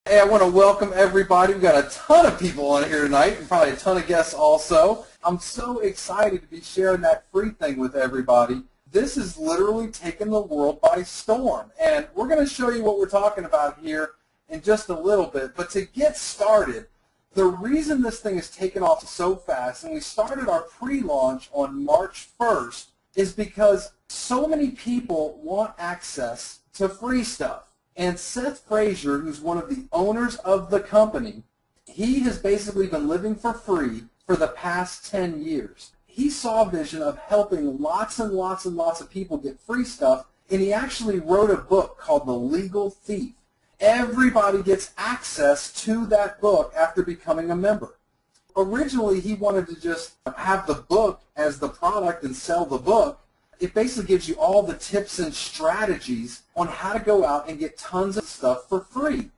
Hey, I want to welcome everybody. We've got a ton of people on here tonight, and probably a ton of guests also. I'm so excited to be sharing that free thing with everybody. This is literally taking the world by storm, and we're going to show you what we're talking about here in just a little bit. But to get started, the reason this thing is taking off so fast, and we started our pre-launch on March 1st, is because so many people want access to free stuff. And Seth Frazier, who's one of the owners of the company, he has basically been living for free for the past 10 years. He saw a vision of helping lots and lots and lots of people get free stuff, and he actually wrote a book called The Legal Thief. Everybody gets access to that book after becoming a member. Originally, he wanted to just have the book as the product and sell the book. It basically gives you all the tips and strategies on how to go out and get tons of stuff for free.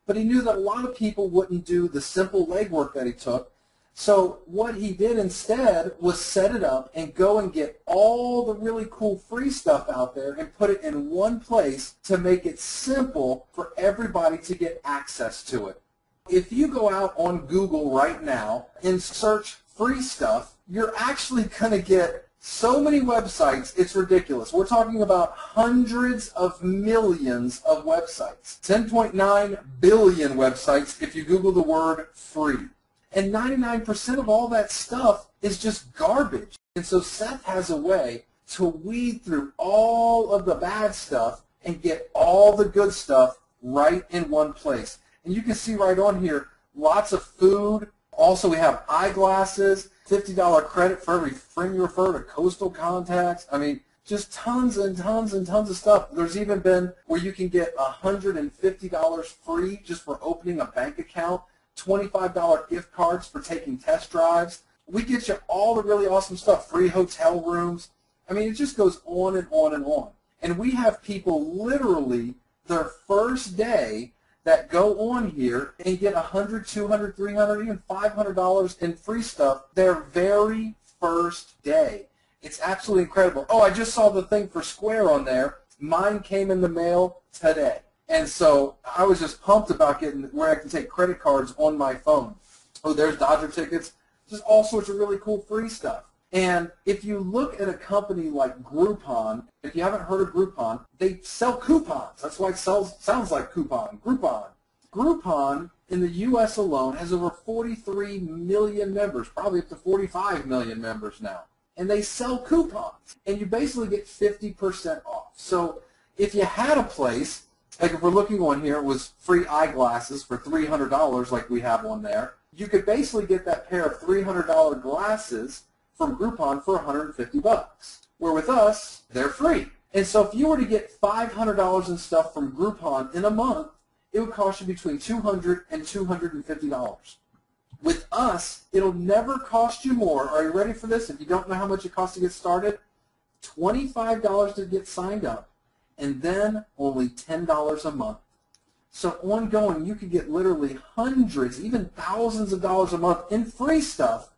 But he knew that a lot of people wouldn't do the simple legwork that he took. So what he did instead was set it up and go and get all the really cool free stuff out there and put it in one place to make it simple for everybody to get access to it. If you go out on Google right now and search free stuff, you're actually going to get so many websites, it's ridiculous. We're talking about hundreds of millions of websites. 10.9 billion websites if you Google the word free. And 99% of all that stuff is just garbage. And so Seth has a way to weed through all of the bad stuff and get all the good stuff right in one place. And you can see right on here, lots of food. Also, we have eyeglasses, $50 credit for every friend you refer to Coastal Contacts. I mean, just tons and tons and tons of stuff. There's even been where you can get $150 free just for opening a bank account, $25 gift cards for taking test drives. We get you all the really awesome stuff, free hotel rooms. I mean, it just goes on and on and on. And we have people literally their first day that go on here and get $100, $200, $300, even $500 in free stuff their very first day. It's absolutely incredible. Oh, I just saw the thing for Square on there. Mine came in the mail today. And so I was just pumped about getting where I can take credit cards on my phone. Oh, there's Dodger tickets. Just all sorts of really cool free stuff. And if you look at a company like Groupon, if you haven't heard of Groupon, they sell coupons. That's why it sounds like coupon, Groupon. Groupon in the U.S. alone has over 43 million members, probably up to 45 million members now. And they sell coupons. And you basically get 50% off. So if you had a place, like if we're looking on here, it was free eyeglasses for $300 like we have on there, you could basically get that pair of $300 glasses from Groupon for $150, where with us, they're free. And so if you were to get $500 in stuff from Groupon in a month, it would cost you between $200 and $250. With us, it'll never cost you more. Are you ready for this? If you don't know how much it costs to get started, $25 to get signed up, and then only $10 a month. So ongoing, you could get literally hundreds, even thousands of dollars a month in free stuff.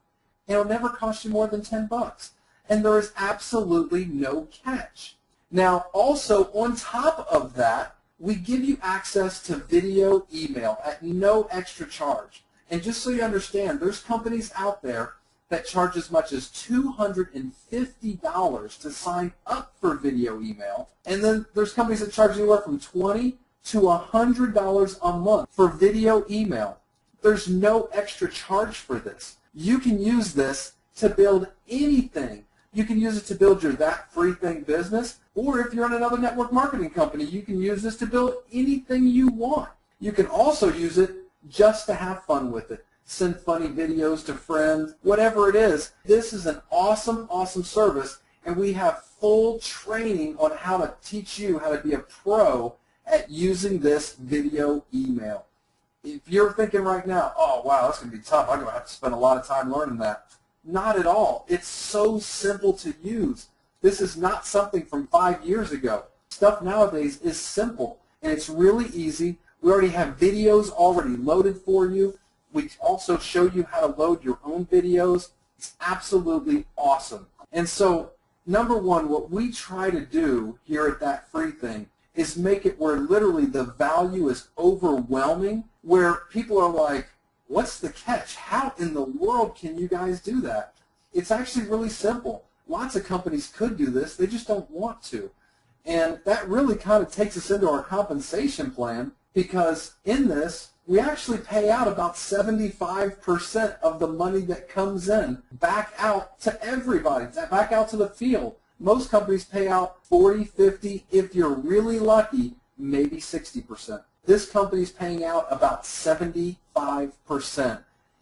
It'll never cost you more than $10. And there is absolutely no catch. Now, also, on top of that, we give you access to video email at no extra charge. And just so you understand, there's companies out there that charge as much as $250 to sign up for video email. And then there's companies that charge anywhere from $20 to $100 a month for video email. There's no extra charge for this. You can use this to build anything. You can use it to build your That Free Thing business, or if you're in another network marketing company, you can use this to build anything you want. You can also use it just to have fun with it. Send funny videos to friends, whatever it is. This is an awesome, awesome service, and we have full training on how to teach you how to be a pro at using this video email. If you're thinking right now, oh, wow, that's going to be tough. I'm going to have to spend a lot of time learning that. Not at all. It's so simple to use. This is not something from 5 years ago. Stuff nowadays is simple, and it's really easy. We already have videos already loaded for you. We also show you how to load your own videos. It's absolutely awesome. And so, number one, what we try to do here at That Free Thing is make it where literally the value is overwhelming where people are like, what's the catch? How in the world can you guys do that? It's actually really simple. Lots of companies could do this. They just don't want to. And that really kind of takes us into our compensation plan, because in this, we actually pay out about 75% of the money that comes in back out to everybody, back out to the field. Most companies pay out 40, 50, if you're really lucky, maybe 60%. This company's paying out about 75%.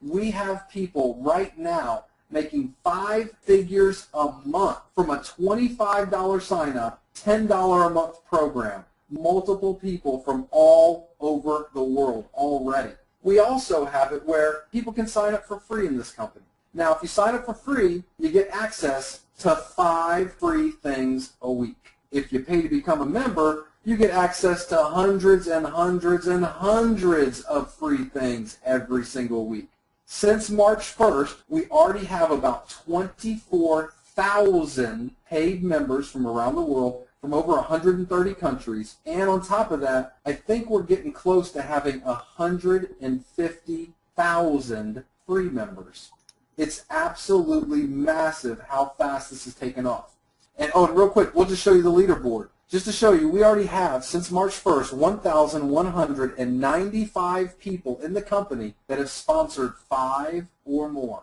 We have people right now making 5 figures a month from a $25 sign-up, $10 a month program. Multiple people from all over the world already. We also have it where people can sign up for free in this company. Now, if you sign up for free, you get access to 5 free things a week. If you pay to become a member, you get access to hundreds and hundreds and hundreds of free things every single week. Since March 1st, we already have about 24,000 paid members from around the world, from over 130 countries, and on top of that, I think we're getting close to having 150,000 free members. It's absolutely massive how fast this has taken off. And real quick, we'll just show you the leaderboard. Just to show you, we already have, since March 1st, 1,195 people in the company that have sponsored 5 or more.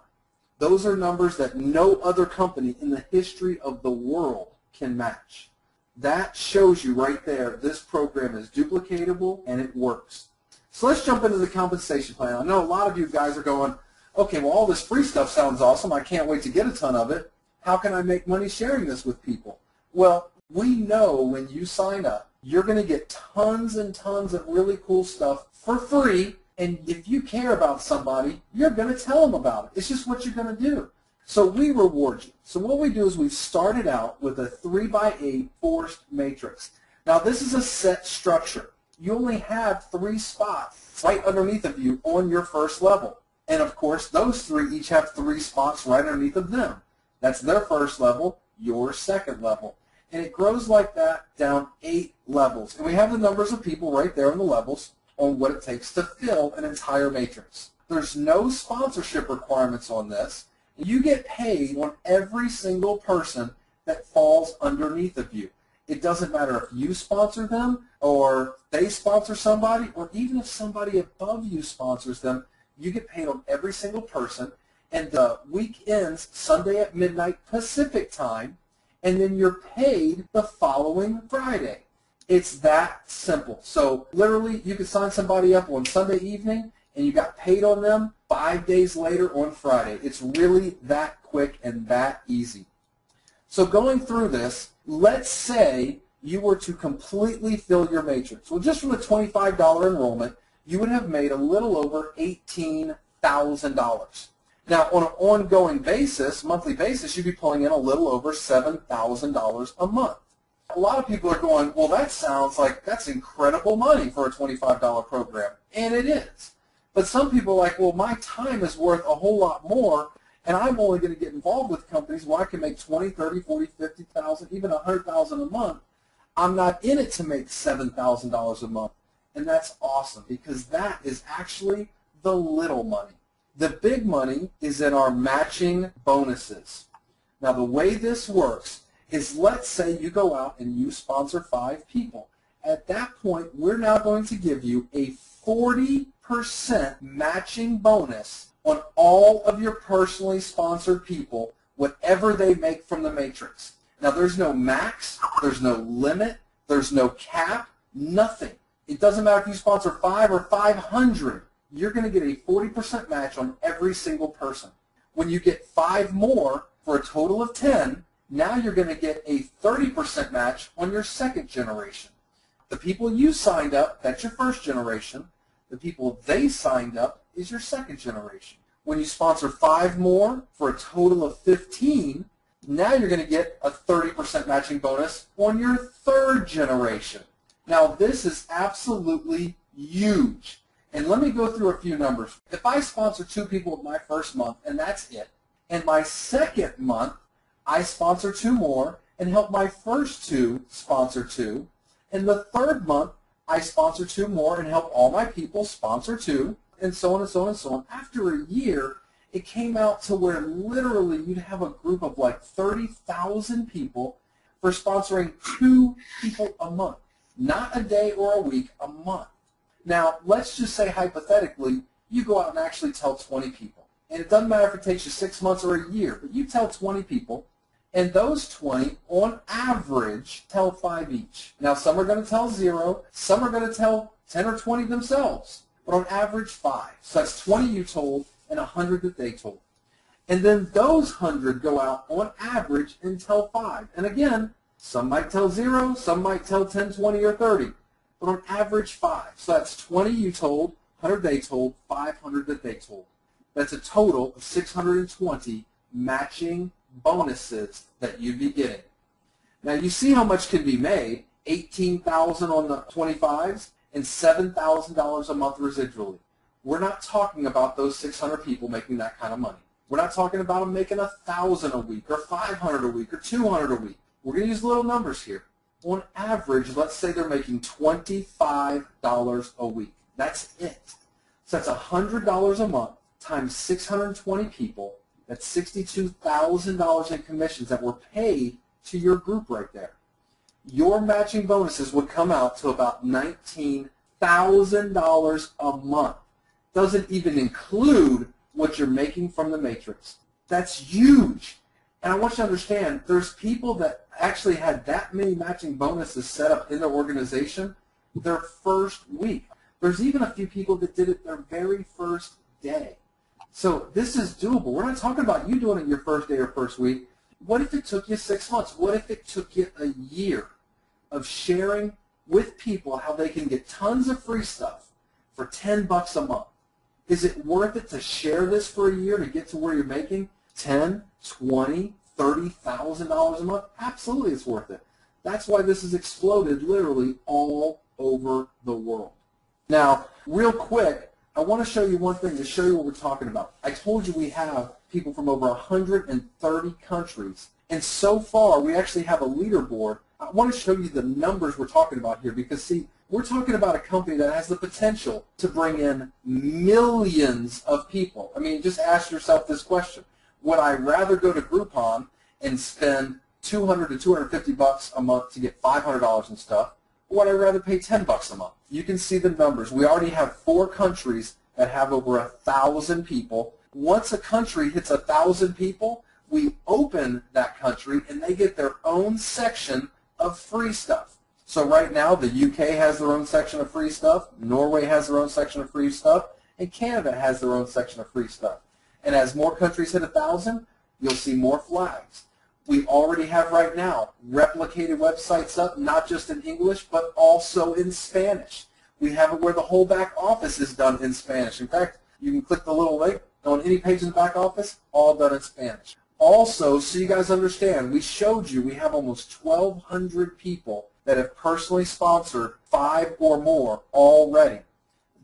Those are numbers that no other company in the history of the world can match. That shows you right there, this program is duplicatable and it works. So let's jump into the compensation plan. I know a lot of you guys are going, okay, well, all this free stuff sounds awesome. I can't wait to get a ton of it. How can I make money sharing this with people? Well, we know when you sign up, you're going to get tons and tons of really cool stuff for free. And if you care about somebody, you're going to tell them about it. It's just what you're going to do. So we reward you. So what we do is we've started out with a 3x8 forced matrix. Now this is a set structure. You only have 3 spots right underneath of you on your first level. And of course, those 3 each have 3 spots right underneath of them. That's their first level, your second level. And it grows like that down 8 levels. And we have the numbers of people right there on the levels on what it takes to fill an entire matrix. There's no sponsorship requirements on this. You get paid on every single person that falls underneath of you. It doesn't matter if you sponsor them or they sponsor somebody, or even if somebody above you sponsors them, you get paid on every single person. And the week ends Sunday at midnight Pacific time, and then you're paid the following Friday. It's that simple. So literally, you could sign somebody up on Sunday evening, and you got paid on them 5 days later on Friday. It's really that quick and that easy. So going through this, let's say you were to completely fill your matrix. Well, just from the $25 enrollment, you would have made a little over $18,000. Now, on an ongoing basis, monthly basis, you'd be pulling in a little over $7,000 a month. A lot of people are going, well, that sounds like that's incredible money for a $25 program. And it is. But some people are like, well, my time is worth a whole lot more, and I'm only going to get involved with companies where I can make 20, 30, 40, 50,000, even 100,000 a month. I'm not in it to make $7,000 a month. And that's awesome, because that is actually the little money. The big money is in our matching bonuses. Now, the way this works is, let's say you go out and you sponsor 5 people. At that point, we're now going to give you a 40% matching bonus on all of your personally sponsored people, whatever they make from the matrix. Now, there's no max, there's no limit, there's no cap, nothing. It doesn't matter if you sponsor 5 or 500. You're going to get a 40% match on every single person. When you get 5 more for a total of 10, now you're going to get a 30% match on your second generation. The people you signed up, that's your first generation. The people they signed up is your second generation. When you sponsor 5 more for a total of 15, now you're going to get a 30% matching bonus on your third generation. Now, this is absolutely huge. And let me go through a few numbers. If I sponsor 2 people in my first month, and that's it, and my second month, I sponsor 2 more and help my first 2 sponsor 2, and the third month, I sponsor 2 more and help all my people sponsor 2, and so on and so on and so on. After a year, it came out to where literally you'd have a group of like 30,000 people for sponsoring 2 people a month. Not a day or a week, a month. Now, let's just say hypothetically, you go out and actually tell 20 people. And it doesn't matter if it takes you 6 months or a year, but you tell 20 people, and those 20, on average, tell 5 each. Now, some are going to tell 0, some are going to tell 10 or 20 themselves, but on average, 5. So that's 20 you told and 100 that they told. And then those 100 go out on average and tell 5. And again, some might tell 0, some might tell 10, 20, or 30, but on average, 5. So that's 20 you told, 100 they told, 500 that they told. That's a total of 620 matching bonuses that you'd be getting. Now you see how much can be made, $18,000 on the 25s and $7,000 a month residually. We're not talking about those 600 people making that kind of money. We're not talking about them making $1,000 a week or $500 a week or $200 a week. We're going to use little numbers here. On average, let's say they're making $25 a week. That's it. So that's $100 a month times 620 people. That's $62,000 in commissions that were paid to your group right there. Your matching bonuses would come out to about $19,000 a month. Doesn't even include what you're making from the matrix. That's huge. And I want you to understand, there's people that actually had that many matching bonuses set up in their organization their first week. There's even a few people that did it their very first day. So this is doable. We're not talking about you doing it your first day or first week. What if it took you 6 months? What if it took you a year of sharing with people how they can get tons of free stuff for $10 a month? Is it worth it to share this for a year to get to where you're making $10, $20, $30,000 a month? Absolutely, it's worth it. That's why this has exploded literally all over the world. Now, real quick, I want to show you one thing to show you what we're talking about. I told you we have people from over 130 countries, and so far we actually have a leaderboard. I want to show you the numbers we're talking about here because, see, we're talking about a company that has the potential to bring in millions of people. I mean, just ask yourself this question. Would I rather go to Groupon and spend $200 to $250 a month to get $500 in stuff, or would I rather pay $10 a month? You can see the numbers. We already have 4 countries that have over 1,000 people. Once a country hits 1,000 people, we open that country and they get their own section of free stuff. So right now, the UK has their own section of free stuff, Norway has their own section of free stuff, and Canada has their own section of free stuff. And as more countries hit 1,000, you'll see more flags. We already have right now replicated websites up, not just in English, but also in Spanish. We have it where the whole back office is done in Spanish. In fact, you can click the little link on any page in the back office, all done in Spanish. Also, so you guys understand, we showed you we have almost 1,200 people that have personally sponsored 5 or more already.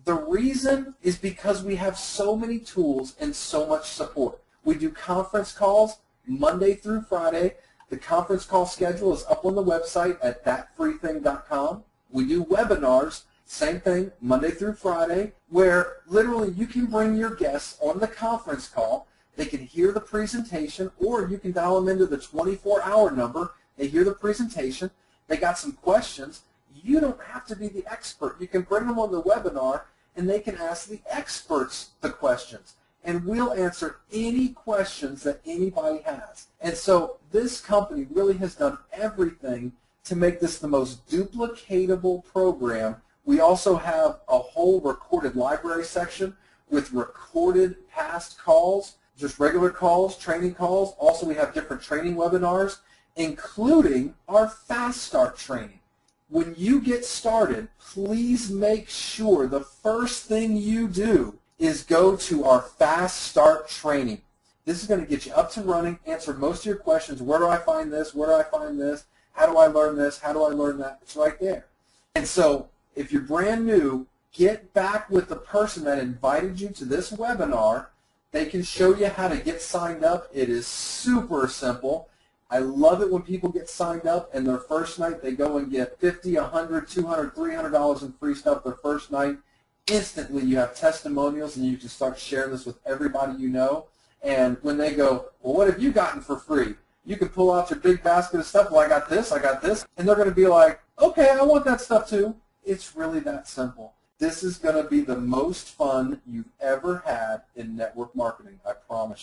The reason is because we have so many tools and so much support. We do conference calls Monday through Friday. The conference call schedule is up on the website at thatfreething.com. We do webinars, same thing, Monday through Friday, where literally you can bring your guests on the conference call. They can hear the presentation, or you can dial them into the 24-hour number. They hear the presentation. They got some questions. You don't have to be the expert. You can bring them on the webinar, and they can ask the experts the questions. And we'll answer any questions that anybody has. And so this company really has done everything to make this the most duplicatable program. We also have a whole recorded library section with recorded past calls, just regular calls, training calls. Also, we have different training webinars, including our Fast Start training. When you get started, please make sure the first thing you do is go to our Fast Start training. This is going to get you up to running, answer most of your questions. Where do I find this? Where do I find this? How do I learn this? How do I learn that? It's right there. And so if you're brand new, get back with the person that invited you to this webinar. They can show you how to get signed up. It is super simple. I love it when people get signed up and their first night they go and get $50, $100, $200, $300 in free stuff their first night. Instantly you have testimonials and you can start sharing this with everybody you know. And when they go, well, what have you gotten for free? You can pull out your big basket of stuff. Well, I got this, and they're going to be like, okay, I want that stuff too. It's really that simple. This is going to be the most fun you've ever had in network marketing, I promise you.